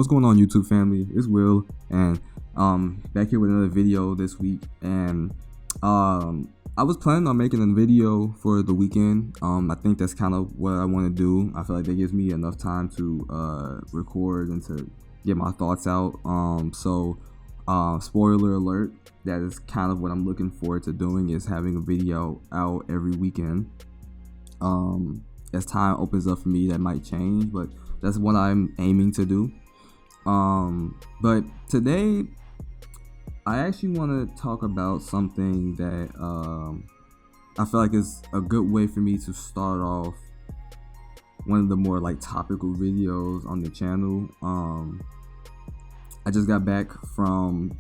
what's going on, YouTube family? It's Will, and back here with another video this week. And I was planning on making a video for the weekend. I think that's kind of what I want to do. I feel like that gives me enough time to record and to get my thoughts out. So spoiler alert, that is kind of what I'm looking forward to doing, is having a video out every weekend. As time opens up for me, that might change, but that's what I'm aiming to do. But today I actually want to talk about something that I feel like is a good way for me to start off one of the more like topical videos on the channel. I just got back from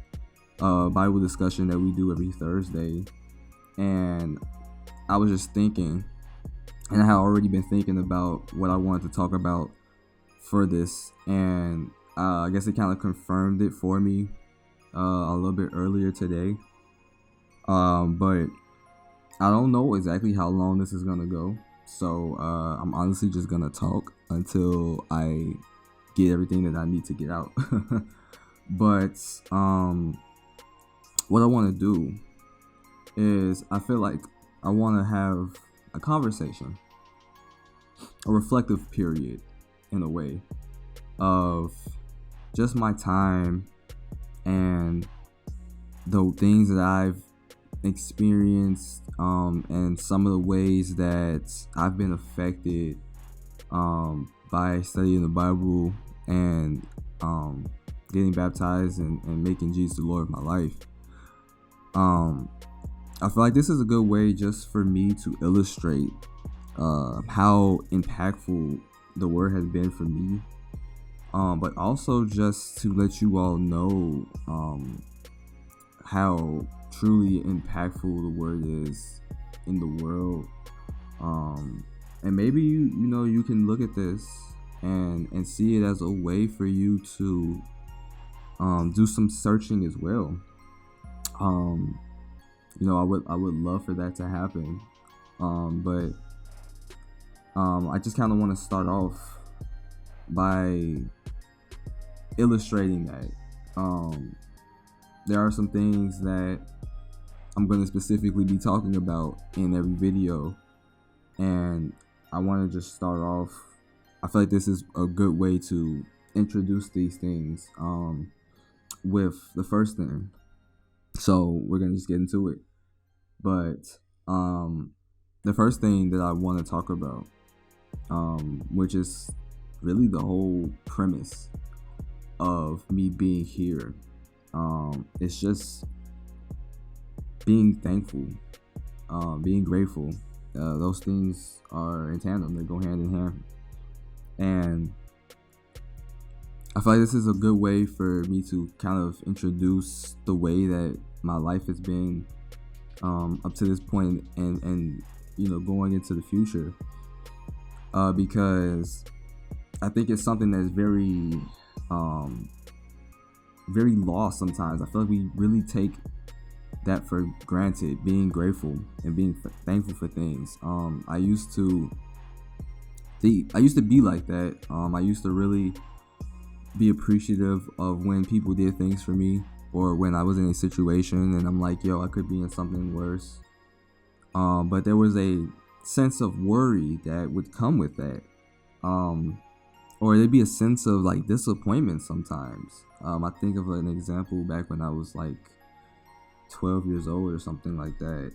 a Bible discussion that we do every Thursday, and I was just thinking, and I had already been thinking about what I wanted to talk about for this, and I guess it kind of confirmed it for me a little bit earlier today. But I don't know exactly how long this is gonna go, so I'm honestly just gonna talk until I get everything that I need to get out. But what I want to do is, I feel like I want to have a conversation, a reflective period in a way, of just my time and the things that I've experienced, and some of the ways that I've been affected by studying the Bible and getting baptized and making Jesus the Lord of my life. I feel like this is a good way just for me to illustrate how impactful the word has been for me, but also just to let you all know how truly impactful the word is in the world. And maybe you can look at this and see it as a way for you to do some searching as well. I would love for that to happen. But I just kind of want to start off by illustrating that there are some things that I'm going to specifically be talking about in every video, and I want to just start off. I feel like this is a good way to introduce these things with the first thing. So we're going to just get into it. But the first thing that I want to talk about, which is really the whole premise of me being here, it's just being thankful, being grateful. Those things are in tandem, they go hand in hand. And I feel like this is a good way for me to kind of introduce the way that my life has been up to this point, and going into the future, because I think it's something that's very very lost sometimes. I feel like we really take that for granted, being grateful and being thankful for things. I used to be like that. I used to really be appreciative of when people did things for me, or when I was in a situation and I'm like, yo, I could be in something worse. But there was a sense of worry that would come with that. Or there'd be a sense of like disappointment sometimes. I think of an example back when I was like 12 years old or something like that.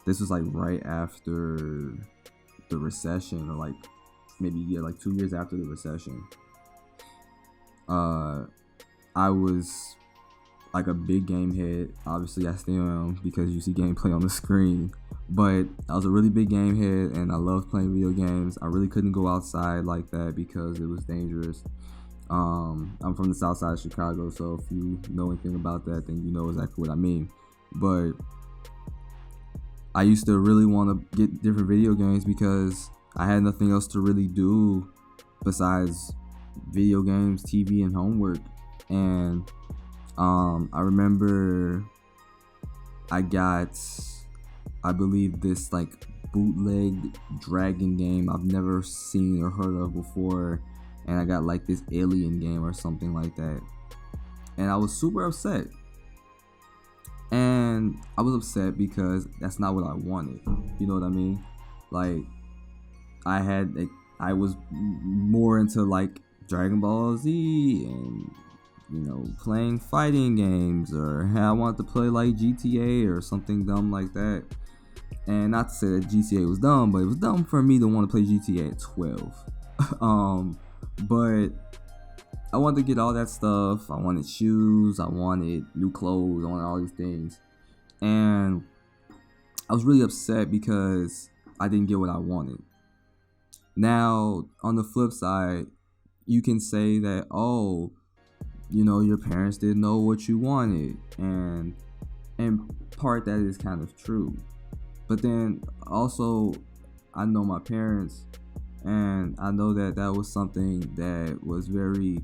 This was like right after the recession, or like maybe like 2 years after the recession. I was like a big game head. Obviously I still am, because you see gameplay on the screen. But I was a really big game head, and I loved playing video games. I really couldn't go outside like that because it was dangerous. I'm from the south side of Chicago, so if you know anything about that, then you know exactly what I mean. But I used to really want to get different video games because I had nothing else to really do besides video games, TV, and homework. And I remember I got, I believe, this like bootleg dragon game I've never seen or heard of before, and I got like this alien game or something like that, and I was super upset. And I was upset because that's not what I wanted. You know what I mean? Like, I was more into like Dragon Ball Z and, you know, playing fighting games, or I wanted to play like GTA or something dumb like that. And not to say that GTA was dumb, but it was dumb for me to want to play GTA at 12. But I wanted to get all that stuff. I wanted shoes, I wanted new clothes, I wanted all these things. And I was really upset because I didn't get what I wanted. Now, on the flip side, you can say that, oh, you know, your parents didn't know what you wanted. And in part, that is kind of true. But then also, I know my parents, and I know that that was something that was very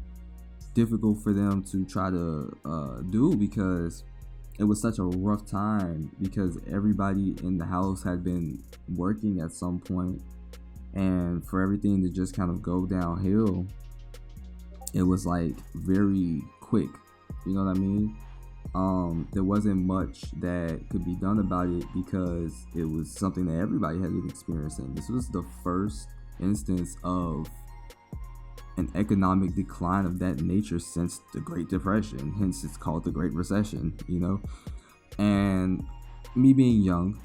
difficult for them to try to do, because it was such a rough time, because everybody in the house had been working at some point, and for everything to just kind of go downhill, it was like very quick. You know what I mean? There wasn't much that could be done about it, because it was something that everybody had been experiencing. This was the first instance of an economic decline of that nature since the Great Depression, hence it's called the Great Recession, you know. And me being young,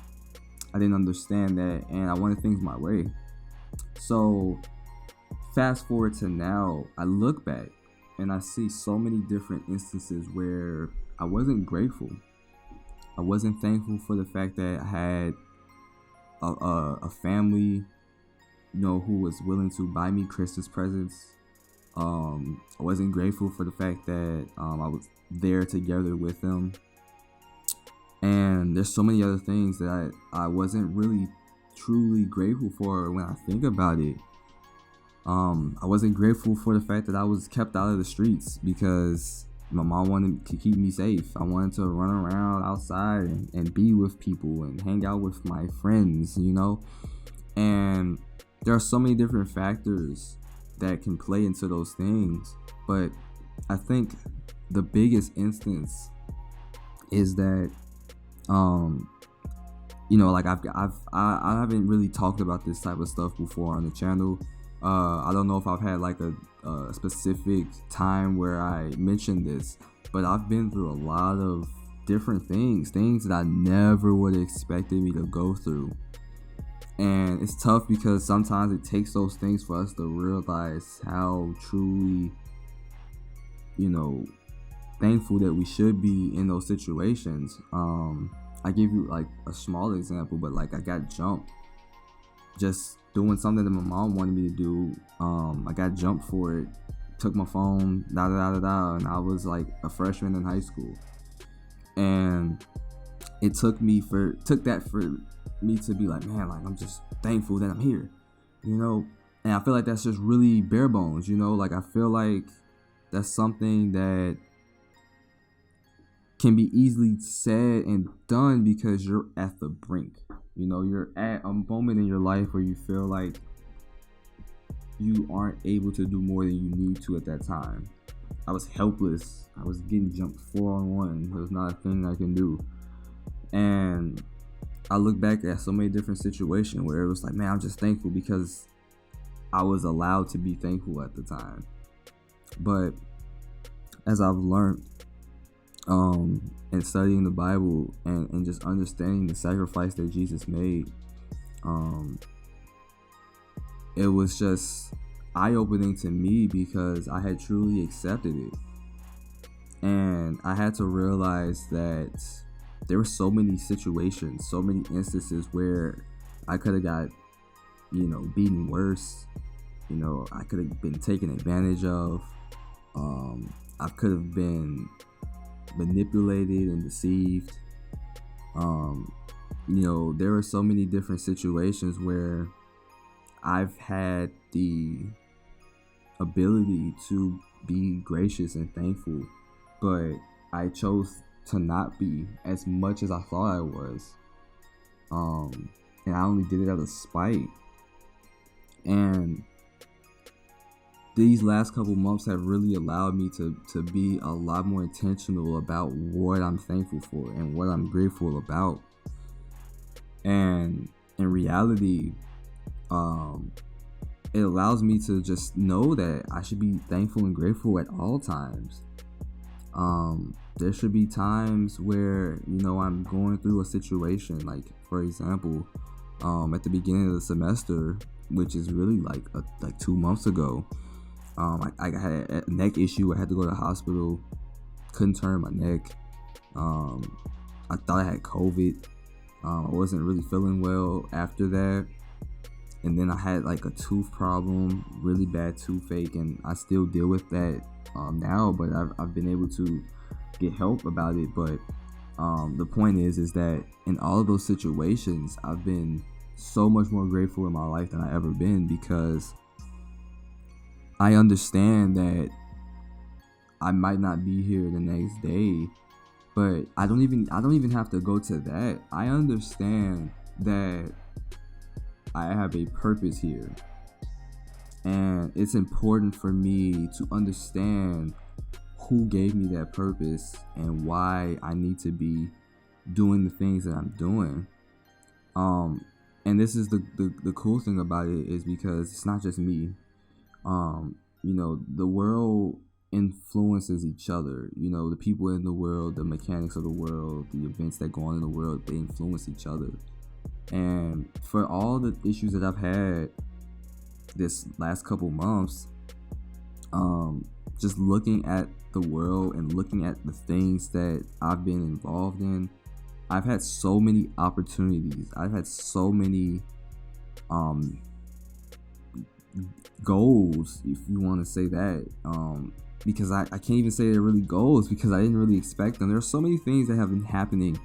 I didn't understand that, and I wanted things my way. So fast forward to now, I look back and I see so many different instances where I wasn't grateful. I wasn't thankful for the fact that I had a family, you know, who was willing to buy me Christmas presents. I wasn't grateful for the fact that I was there together with them. And there's so many other things that I wasn't really truly grateful for when I think about it. I wasn't grateful for the fact that I was kept out of the streets because my mom wanted to keep me safe. I wanted to run around outside and be with people and hang out with my friends, you know. And there are so many different factors that can play into those things, but I think the biggest instance is that you know, like I haven't really talked about this type of stuff before on the channel. I don't know if I've had like a specific time where I mentioned this, but I've been through a lot of different things that I never would have expected me to go through. And it's tough because sometimes it takes those things for us to realize how truly, you know, thankful that we should be in those situations. I give you like a small example, but like I got jumped just doing something that my mom wanted me to do. I got jumped for it, took my phone, and I was like a freshman in high school. And it took that for me to be like, man, like I'm just thankful that I'm here, you know. And I feel like that's just really bare bones, you know. Like I feel like that's something that can be easily said and done because you're at the brink. You know, you're at a moment in your life where you feel like you aren't able to do more than you need to at that time. I was helpless. I was getting jumped 4-on-1. It was not a thing I can do. And I look back at so many different situations where it was like, man, I'm just thankful because I was allowed to be thankful at the time. But as I've learned, and studying the Bible and just understanding the sacrifice that Jesus made, it was just eye-opening to me because I had truly accepted it. And I had to realize that there were so many situations, so many instances where I could have got, you know, beaten worse. You know, I could have been taken advantage of. I could have been manipulated and deceived. You know, there are so many different situations where I've had the ability to be gracious and thankful, but I chose to not be as much as I thought I was. And I only did it out of spite. And these last couple months have really allowed me to be a lot more intentional about what I'm thankful for and what I'm grateful about. And in reality, it allows me to just know that I should be thankful and grateful at all times. There should be times where, I'm going through a situation, like, for example, at the beginning of the semester, which is really like 2 months ago, I had a neck issue. I had to go to the hospital. Couldn't turn my neck. I thought I had COVID. I wasn't really feeling well after that. And then I had like a tooth problem, really bad toothache, and I still deal with that now, but I've been able to get help about it. But the point is that in all of those situations, I've been so much more grateful in my life than I ever been, because I understand that I might not be here the next day, but I don't even have to go to that. I understand that I have a purpose here, and it's important for me to understand who gave me that purpose and why I need to be doing the things that I'm doing. And this is the cool thing about it, is because it's not just me. The world influences each other. The people in the world, the mechanics of the world, the events that go on in the world, they influence each other. And for all the issues that I've had this last couple months, just looking at the world and looking at the things that I've been involved in, I've had so many opportunities. I've had so many goals, if you want to say that, because I can't even say they're really goals, because I didn't really expect them. There are so many things that have been happening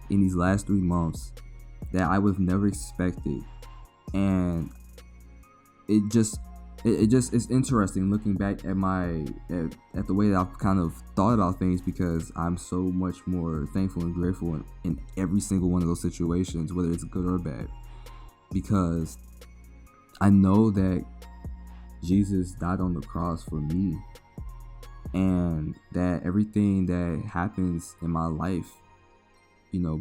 in these last 3 months that I would have never expected. And it's interesting looking back at at the way that I've kind of thought about things, because I'm so much more thankful and grateful in every single one of those situations, whether it's good or bad, because I know that Jesus died on the cross for me, and that everything that happens in my life,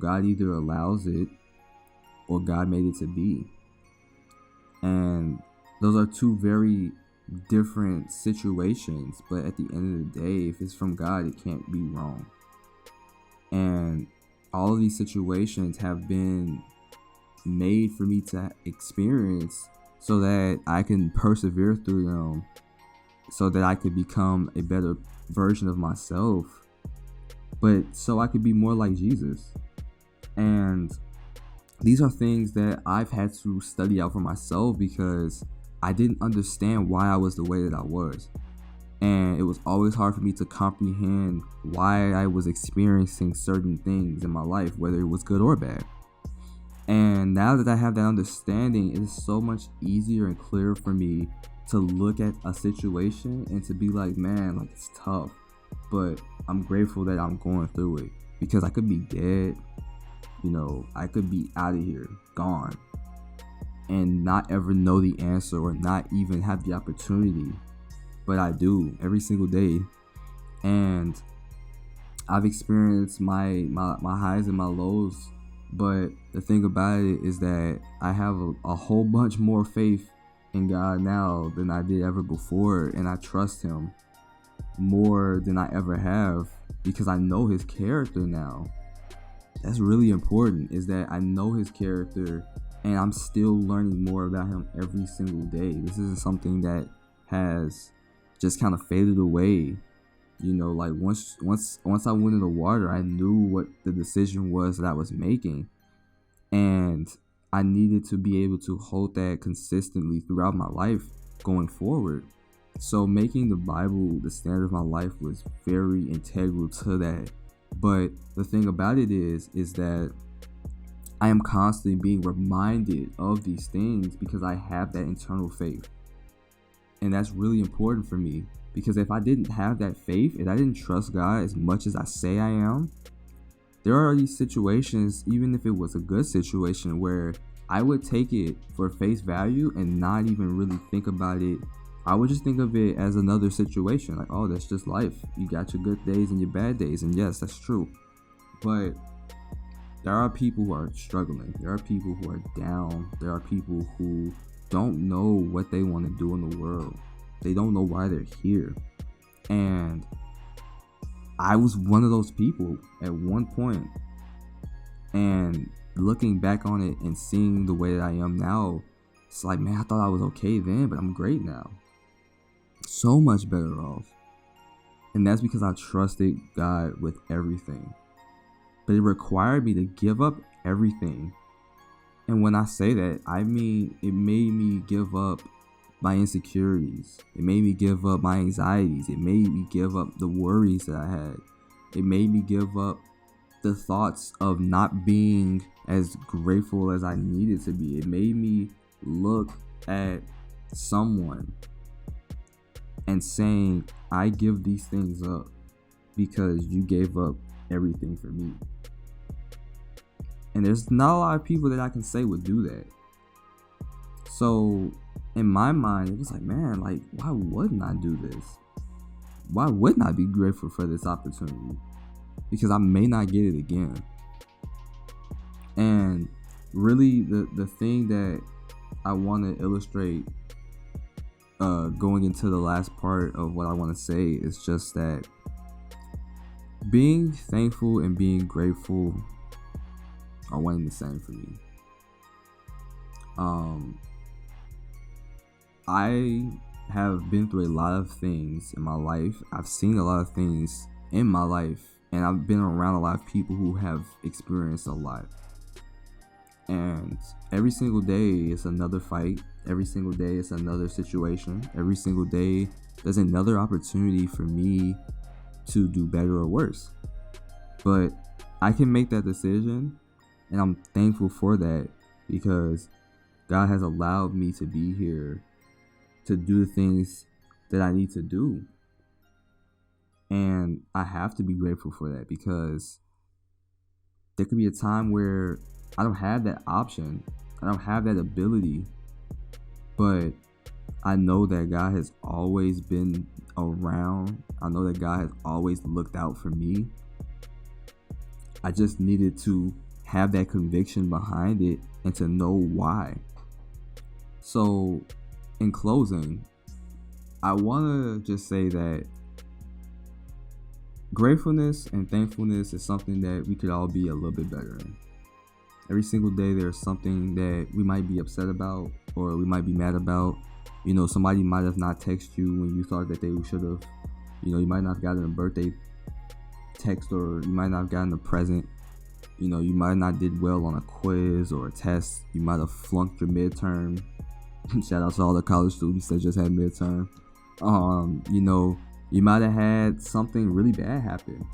God either allows it or God made it to be. And those are two very different situations, but at the end of the day, if it's from God, it can't be wrong. And all of these situations have been made for me to experience, so that I can persevere through them, so that I could become a better version of myself, but so I could be more like Jesus. And these are things that I've had to study out for myself, because I didn't understand why I was the way that I was. And it was always hard for me to comprehend why I was experiencing certain things in my life, whether it was good or bad. And now that I have that understanding, it is so much easier and clearer for me to look at a situation and to be like, man, like, it's tough, but I'm grateful that I'm going through it, because I could be dead. I could be out of here, gone, and not ever know the answer, or not even have the opportunity. But I do every single day. And I've experienced my highs and my lows. But the thing about it is that I have a whole bunch more faith in God now than I did ever before. And I trust Him more than I ever have, because I know His character now. That's really important, is that I know His character, and I'm still learning more about Him every single day. This isn't something that has just kind of faded away. Like once I went in the water, I knew what the decision was that I was making, and I needed to be able to hold that consistently throughout my life going forward. So making the Bible the standard of my life was very integral to that. But the thing about it is that I am constantly being reminded of these things, because I have that internal faith. And that's really important for me, because if I didn't have that faith, if I didn't trust God as much as I say I am, there are these situations, even if it was a good situation, where I would take it for face value and not even really think about it I would just think of it as another situation. Like, oh, that's just life. You got your good days and your bad days. And yes, that's true. But there are people who are struggling. There are people who are down. There are people who don't know what they want to do in the world. They don't know why they're here. And I was one of those people at one point. And looking back on it and seeing the way that I am now, it's like, man, I thought I was okay then, but I'm great now. So much better off. And that's because I trusted God with everything. But it required me to give up everything. And when I say that, I mean it made me give up my insecurities. It made me give up my anxieties. It made me give up the worries that I had. It made me give up the thoughts of not being as grateful as I needed to be. It made me look at someone and saying, I give these things up because you gave up everything for me. And there's not a lot of people that I can say would do that. So in my mind, it was like, man, like, why wouldn't I do this? Why wouldn't I be grateful for this opportunity? Because I may not get it again. And really the thing that I want to illustrate going into the last part of what I want to say is just that being thankful and being grateful are one and the same for me. I have been through a lot of things in my life. I've seen a lot of things in my life, and I've been around a lot of people who have experienced a lot. And every single day it's another fight. Every single day it's another situation. Every single day there's another opportunity for me to do better or worse. But I can make that decision, and I'm thankful for that because God has allowed me to be here to do the things that I need to do. And I have to be grateful for that because there could be a time where I don't have that option. I don't have that ability. But I know that God has always been around. I know that God has always looked out for me. I just needed to have that conviction behind it and to know why. So, in closing, I want to just say that gratefulness and thankfulness is something that we could all be a little bit better in. Every single day there's something that we might be upset about or we might be mad about. You know, somebody might have not texted you when you thought that they should have. You know, you might not have gotten a birthday text, or you might not have gotten a present. You know, you might not did well on a quiz or a test. You might have flunked your midterm. Shout out to all the college students that just had midterm. You know, you might have had something really bad happen.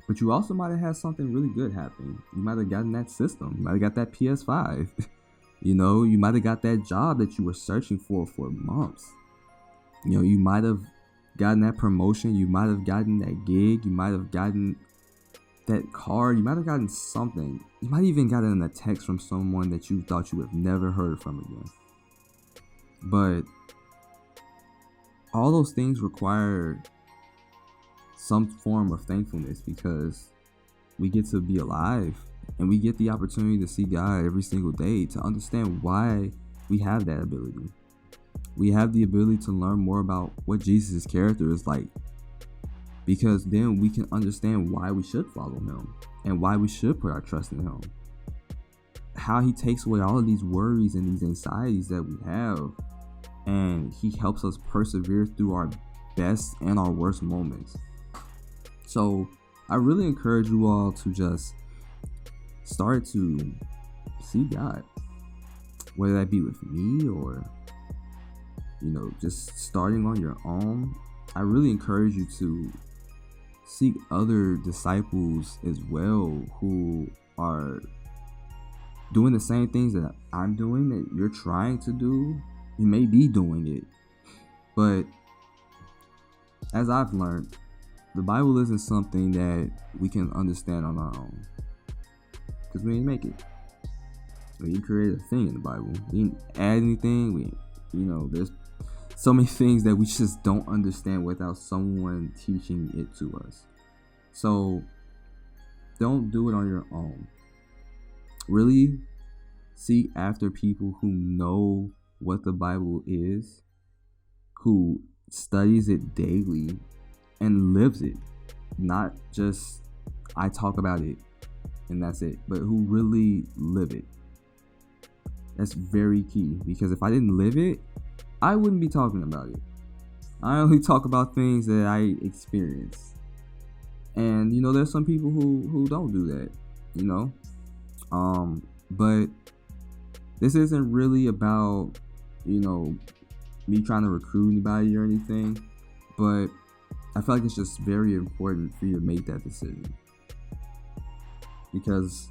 But you also might have had something really good happen. You might have gotten that system. You might have got that PS5. You know, you might have got that job that you were searching for months. You know, you might have gotten that promotion. You might have gotten that gig. You might have gotten that car. You might have gotten something. You might have even gotten a text from someone that you thought you would have never heard from again. But all those things require some form of thankfulness because we get to be alive and we get the opportunity to see God every single day, to understand why we have that ability. We have the ability to learn more about what Jesus' character is like, because then we can understand why we should follow him and why we should put our trust in him. How he takes away all of these worries and these anxieties that we have, and he helps us persevere through our best and our worst moments. So I really encourage you all to just start to see God, whether that be with me or, you know, just starting on your own. I really encourage you to seek other disciples as well who are doing the same things that I'm doing, that you're trying to do. You may be doing it, but as I've learned, the Bible isn't something that we can understand on our own, because we didn't make it. We didn't create a thing in the Bible. We didn't add anything. You know, there's so many things that we just don't understand without someone teaching it to us. So don't do it on your own. Really seek after people who know what the Bible is, who studies it daily and lives it. Not just I talk about it and that's it, but who really live it. That's very key, because if I didn't live it, I wouldn't be talking about it. I only talk about things that I experience. And there's some people who don't do that, but this isn't really about me trying to recruit anybody or anything, but I feel like it's just very important for you to make that decision, because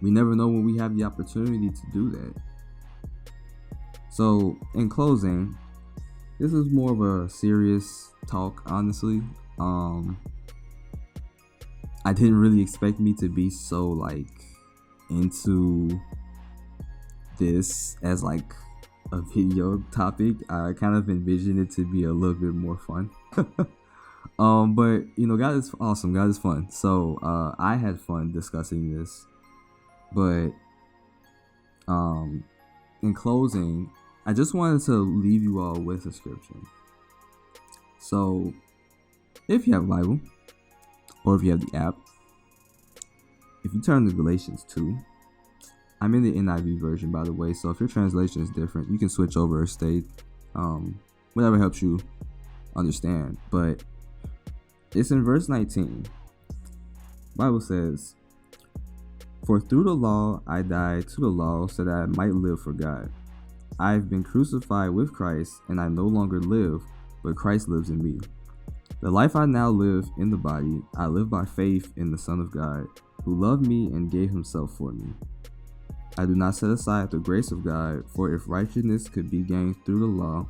we never know when we have the opportunity to do that. So in closing, this is more of a serious talk, honestly. I didn't really expect me to be so into this as a video topic. I kind of envisioned it to be a little bit more fun. But God is awesome. God is fun. So I had fun discussing this. But in closing, I just wanted to leave you all with a scripture. So if you have a Bible, or if you have the app, if you turn to Galatians 2, I'm in the NIV version, by the way, so if your translation is different, you can switch over or stay, whatever helps you understand. But it's in verse 19. Bible says, "For through the law I died to the law, so that I might live for God. I've been crucified with Christ, and I no longer live, but Christ lives in me. The life I now live in the body, I live by faith in the Son of God, who loved me and gave himself for me. I do not set aside the grace of God, for if righteousness could be gained through the law,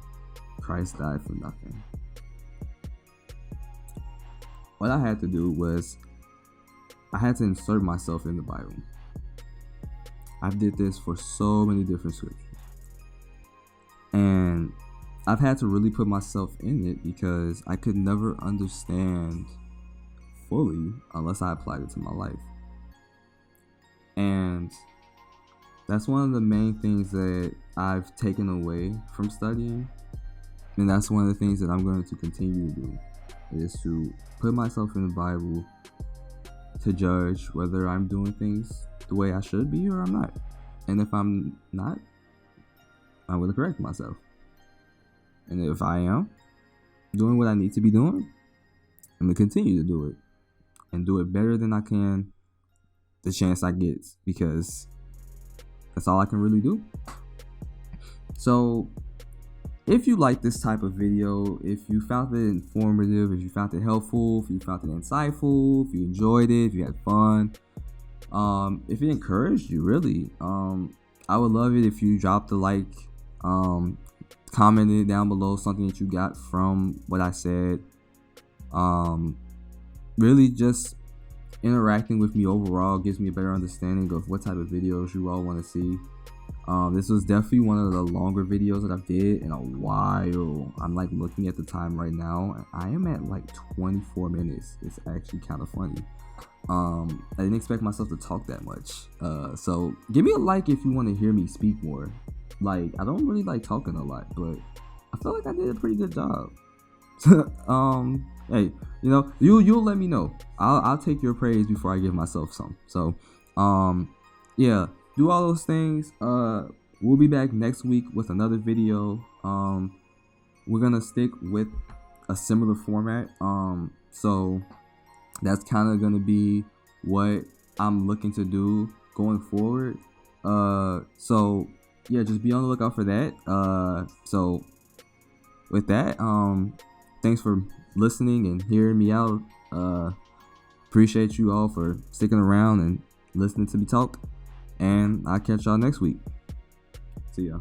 Christ died for nothing." What I had to do was, I had to insert myself in the Bible. I did this for so many different scriptures. And I've had to really put myself in it, because I could never understand fully unless I applied it to my life. And that's one of the main things that I've taken away from studying. And that's one of the things that I'm going to continue to do, is to put myself in the Bible to judge whether I'm doing things the way I should be or I'm not. And if I'm not, I'm going to correct myself. And if I am doing what I need to be doing, I'm going to continue to do it, and do it better than I can the chance I get, because that's all I can really do. So if you like this type of video, if you found it informative, if you found it helpful, if you found it insightful, if you enjoyed it, if you had fun, if it encouraged you, really, I would love it if you dropped a like, commented down below something that you got from what I said. Really just interacting with me overall gives me a better understanding of what type of videos you all want to see. This was definitely one of the longer videos that I've did in a while. I'm looking at the time right now. I am at 24 minutes. It's actually kind of funny. I didn't expect myself to talk that much. So give me a like if you want to hear me speak more. I don't really like talking a lot, but I feel like I did a pretty good job. Hey, you'll let me know. I'll take your praise before I give myself some. So, yeah, do all those things. We'll be back next week with another video. We're gonna stick with a similar format. So that's kind of gonna be what I'm looking to do going forward. So yeah, just be on the lookout for that. So with that, thanks for listening and hearing me out. Appreciate you all for sticking around and listening to me talk, and I'll catch y'all next week. See ya.